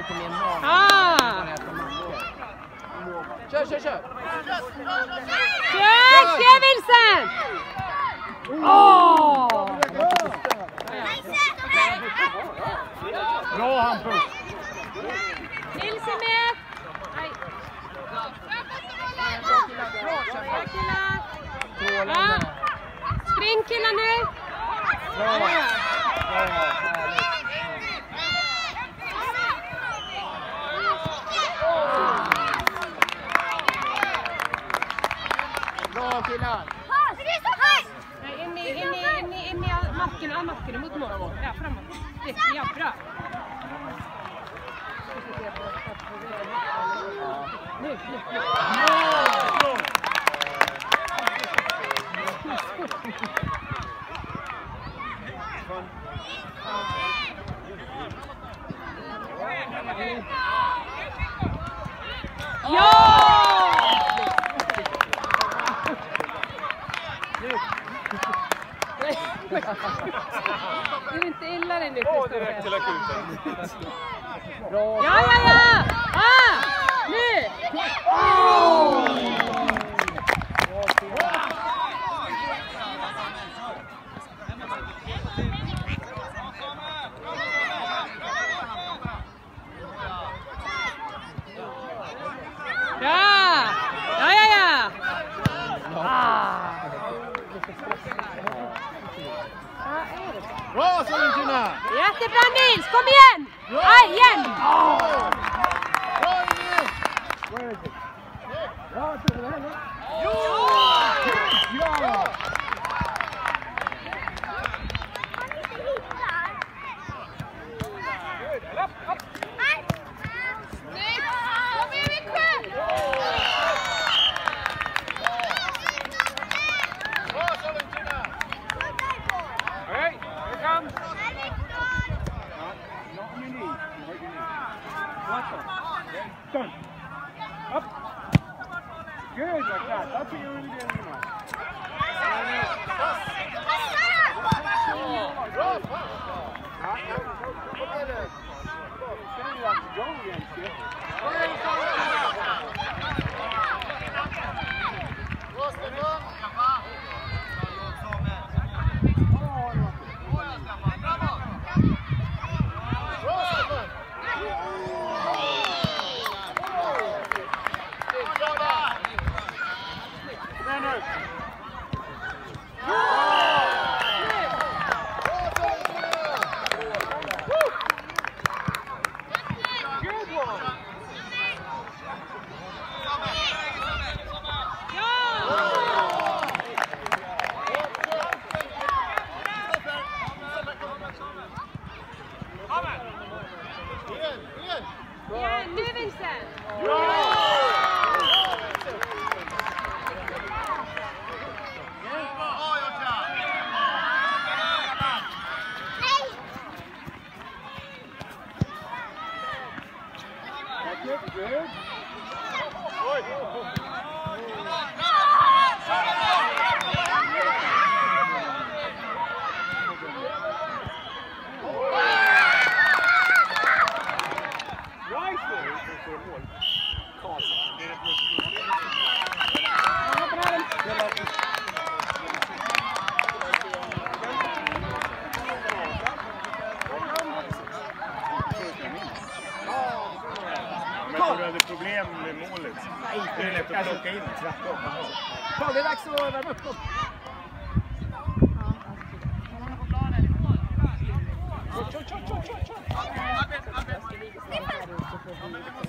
lite mer mat. Kör! Kör Wilson! Bra Hampus! Wilson med! Ja. Spring killar nu! Bra killar! In i marken mot mål. Ja, framåt. Ja, bra. Nu. Ja! Du är inte illa dig nu, Kristoffer. Ja! Nu! Bra Solentina! Jättebra Nils, kom igen! Aj, igen! Bra Emil! Bra Solentina! Ja! Done. Up. Good like that. That's what you're really doing now. Du hade problem med målet. Det är lätt att plocka in tvärtom. Ja, det är dags att värma upp dem.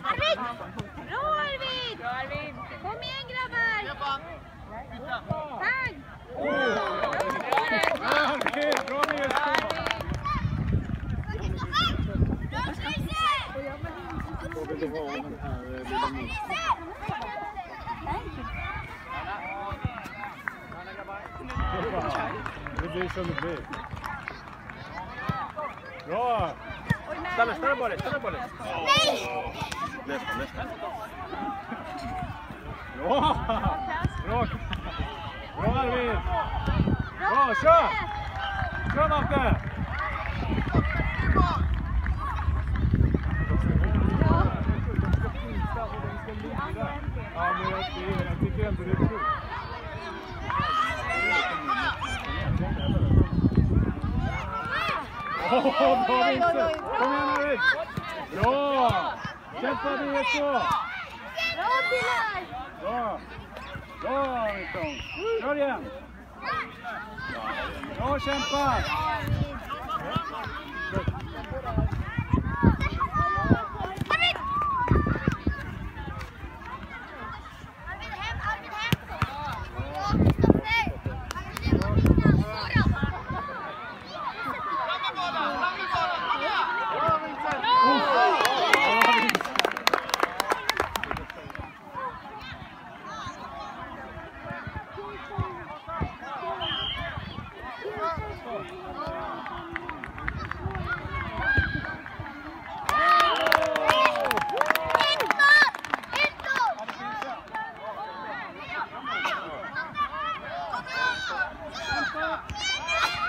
Arvid! Bra Arvid! Kom igen grabbar! Tag! Bra Nils! Det blir som det blir. Bra! Stanna bollen. Nej! Bra! Bra Arvid! Bra, kör! Kör Matte! Bra Vincent! Kom igen Erik! Bra! Kämpa det så! Bra! Bra Vincent! Kör igen! Bra kämpa!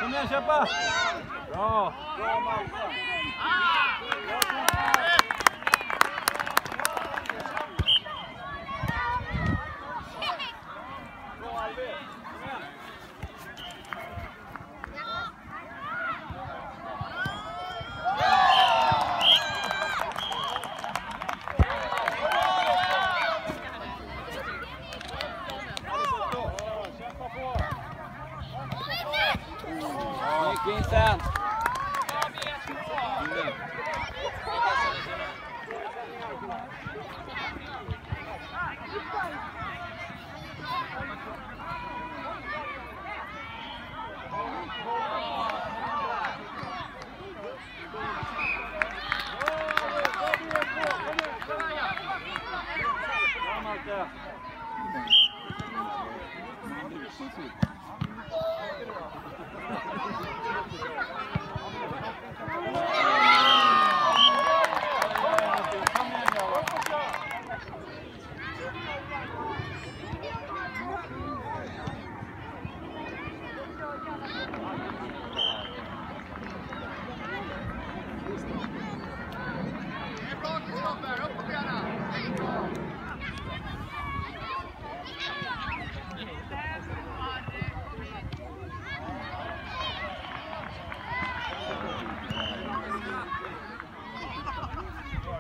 Kom igen, kämpa! Bra! Bra Malta! Bra Albin! Kom igen! Vincent!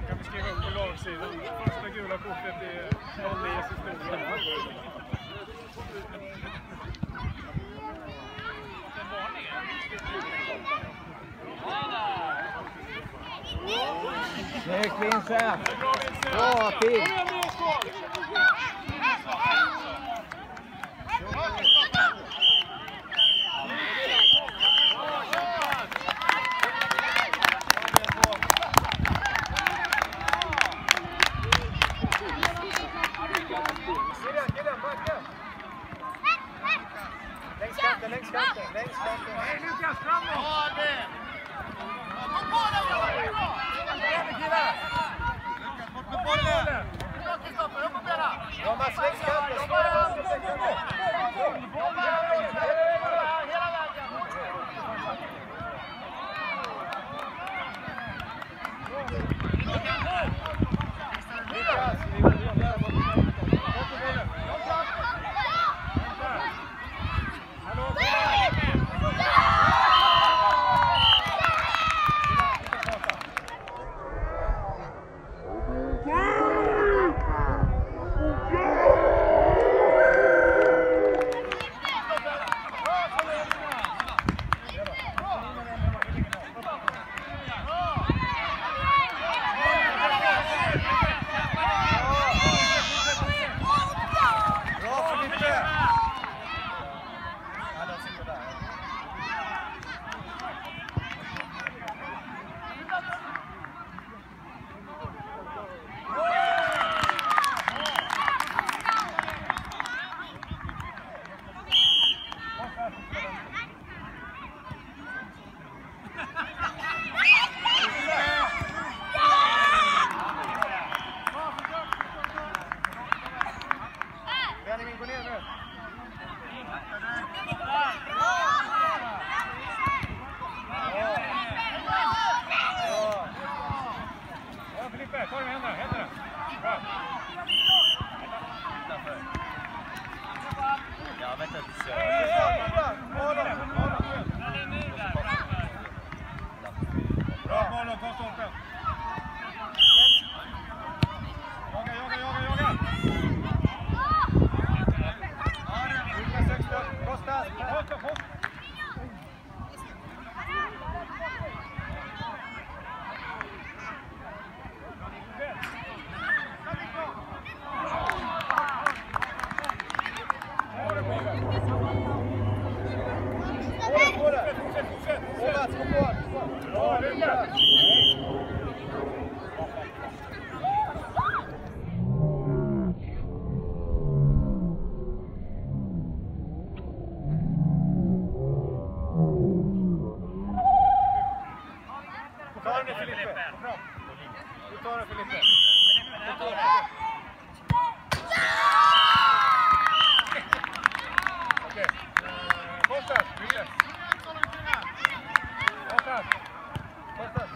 Kan vi skriva upp på lagsidan? Första gula kortet är 0-9 historia. Snyggt Vincent! Bra tid! Längst kanten. Hej Lukas, framåt! Ja, det! Kom på den! Killar! Lukas, bort med bollen! Bra Kristoffer, upp och bena! Ja, Mats, längst kanten! Hela vägen! ta den Filippe. Okej. Kostas, Filippe. Kostas. Kostas.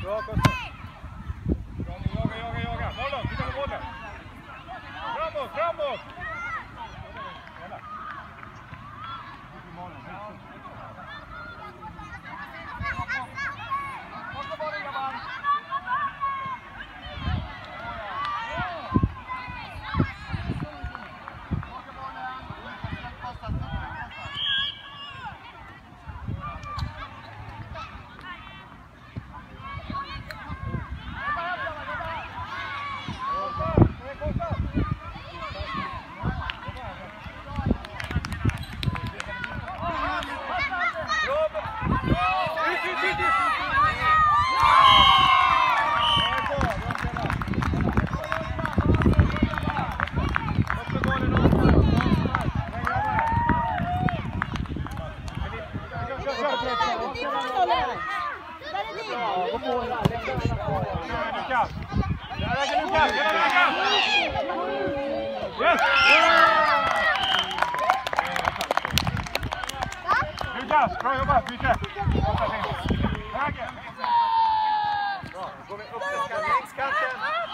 Bra Kosta. Jaga. Marlon, titta på bollen. Framåt. Jävlar. Kosta bollen grabbar. Lukas, bra jobbat, byte! Höger! Bra, går vi upp till längst kanten.